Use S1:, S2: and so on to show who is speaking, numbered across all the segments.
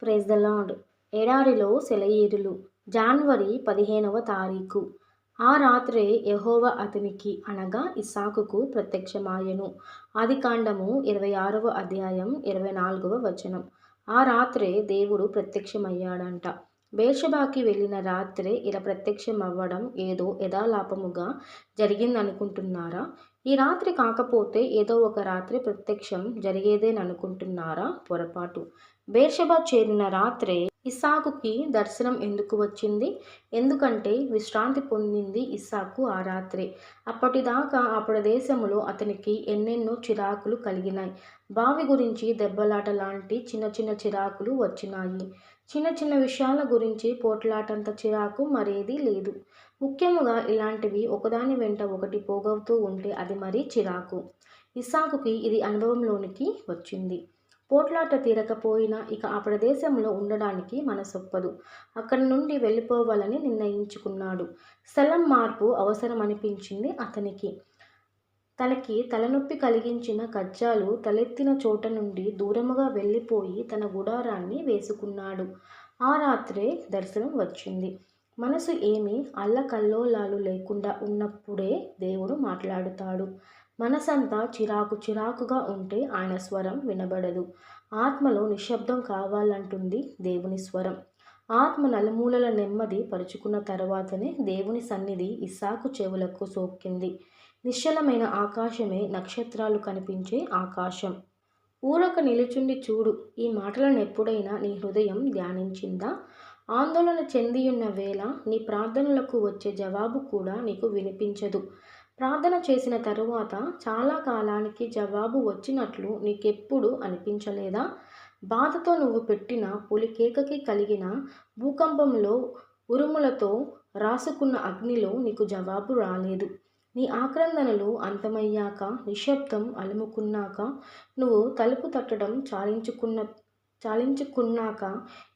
S1: Praise the lord. ఎడారిలో సెలయేరులు. January 15వ తారీఖు. ఆ రాత్రే యెహోవా అతనికి అనగా ఇస్సాకుకు ప్రత్యక్షమాయెను. ఆదికాండము 26వ అధ్యాయం 24వ వచనం. ఆ రాత్రే దేవుడు ప్రత్యక్షమయ్యాడంట. బేర్షెబాకి వెళ్ళిన రాత్రే ఇలా ప్రత్యక్షమవ్వడం ఏదో యథాలాపముగా జరిగిందనుకుంటున్నారా? ఈ రాత్రి కాకపోతే ఏదో ఒక రాత్రి ప్రత్యక్షం జరిగేదేననుకుంటున్నారా? పొరపాటు. బేర్షెబా చేరిన రాత్రే ఇస్సాకుకి దర్శనం ఎందుకు వచ్చింది? ఎందుకంటే విశ్రాంతి పొందింది ఇస్సాకు ఆ రాత్రే. అప్పటిదాకా ఆ ప్రదేశములో అతనికి ఎన్నెన్నో చిరాకులు కలిగినాయి. బావి గురించి దెబ్బలాట లాంటి చిన్న చిన్న చిరాకులు వచ్చినాయి. చిన్న చిన్న విషయాల గురించి పోట్లాటంత చిరాకు మరేదీ లేదు. ముఖ్యముగా ఇలాంటివి ఒకదాని వెంట ఒకటి పోగవుతూ ఉంటే అది మరీ చిరాకు. ఇస్సాకుకి ఇది అనుభవంలోనికి వచ్చింది. పోట్లాట తీరకపోయినా ఇక ఆ ప్రదేశంలో ఉండడానికి మనసొప్పదు. అక్కడి నుండి వెళ్ళిపోవాలని నిర్ణయించుకున్నాడు. స్థలం మార్పు అవసరమనిపించింది అతనికి. తనకి తలనొప్పి కలిగించిన కజ్జాలు తలెత్తిన చోట నుండి దూరముగా వెళ్ళిపోయి తన గుడారాన్ని వేసుకున్నాడు. ఆ రాత్రే దర్శనం వచ్చింది. మనసు ఏమీ అల్లకల్లోలాలు లేకుండా ఉన్నప్పుడే దేవుడు మాట్లాడుతాడు. మనసంతా చిరాకు చిరాకుగా ఉంటే ఆయన స్వరం వినబడదు. ఆత్మలో నిశ్శబ్దం కావాలంటుంది దేవుని స్వరం. ఆత్మ నలుమూలల నెమ్మది పరుచుకున్న తర్వాతనే దేవుని సన్నిధి ఇస్సాకు చెవులకు సోకింది. నిశ్చలమైన ఆకాశమే నక్షత్రాలు కనిపించే ఆకాశం. ఊరక నిలుచుండి చూడు. ఈ మాటలనెప్పుడైనా నీ హృదయం ధ్యానించిందా? ఆందోళన చెందియున్న వేళ నీ ప్రార్థనలకు వచ్చే జవాబు కూడా నీకు వినిపించదు. ప్రార్థన చేసిన తరువాత చాలా కాలానికి జవాబు వచ్చినట్లు నీకెప్పుడు అనిపించలేదా? బాధతో నువ్వు పెట్టిన పులికేకకి కలిగిన భూకంపంలో ఉరుములతో రాసుకున్న అగ్నిలో నీకు జవాబు రాలేదు. నీ ఆక్రందనలు అంతమయ్యాక, నిశ్శబ్దం అలుముకున్నాక, నువ్వు తలుపు తట్టడం చాలించుకున్నాక,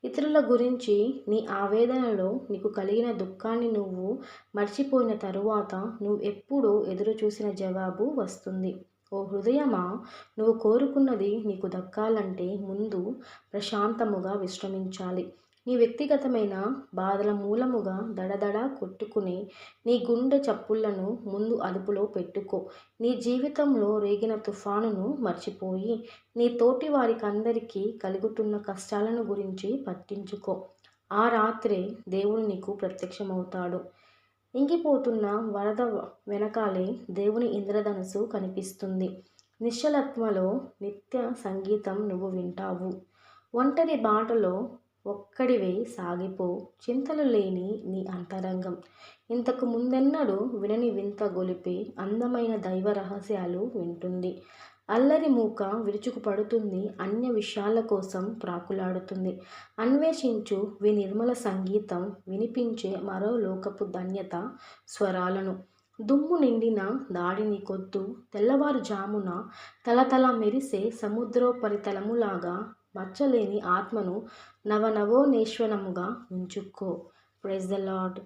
S1: ఇతరుల గురించి నీ ఆవేదనలో నీకు కలిగిన దుఃఖాన్ని నువ్వు మర్చిపోయిన తరువాత నువ్వు ఎప్పుడో ఎదురుచూసిన జవాబు వస్తుంది. ఓ హృదయమా, నువ్వు కోరుకున్నది నీకు దక్కాలంటే ముందు ప్రశాంతముగా విశ్రమించాలి. నీ వ్యక్తిగతమైన బాధల మూలముగా దడదడా కొట్టుకునే నీ గుండె చప్పుళ్లను ముందు అదుపులో పెట్టుకో. నీ జీవితంలో రేగిన తుఫానును మర్చిపోయి నీ తోటి వారికందరికీ కలుగుతున్న కష్టాలను గురించి పట్టించుకో. ఆ రాత్రే దేవుడు నీకు ప్రత్యక్షమవుతాడు. ఇంకిపోతున్న వరద వెనకాలే దేవుని ఇంద్రధనుసు కనిపిస్తుంది. నిశ్చలత్వలో నిత్య సంగీతం నువ్వు వింటావు. ఒంటరి బాటలో ఒక్కడివే సాగిపో. చింతలు లేని నీ అంతరంగం ఇంతకు ముందెన్నడూ వినని వింత గొలిపే అందమైన దైవ రహస్యాలు వింటుంది. అల్లరి మూక విరుచుకుపడుతుంది. అన్య విషయాల కోసం ప్రాకులాడుతుంది. అన్వేషించు నిర్మల సంగీతం వినిపించే మరో లోకపు ధన్యత స్వరాలను. దుమ్ము నిండిన దాడిని కొద్దు. తెల్లవారుజామున తలతల మెరిసే సముద్రోపరితలములాగా మచ్చలేని ఆత్మను నవనవోన్మేషముగా ఉంచుకో. Praise the lord.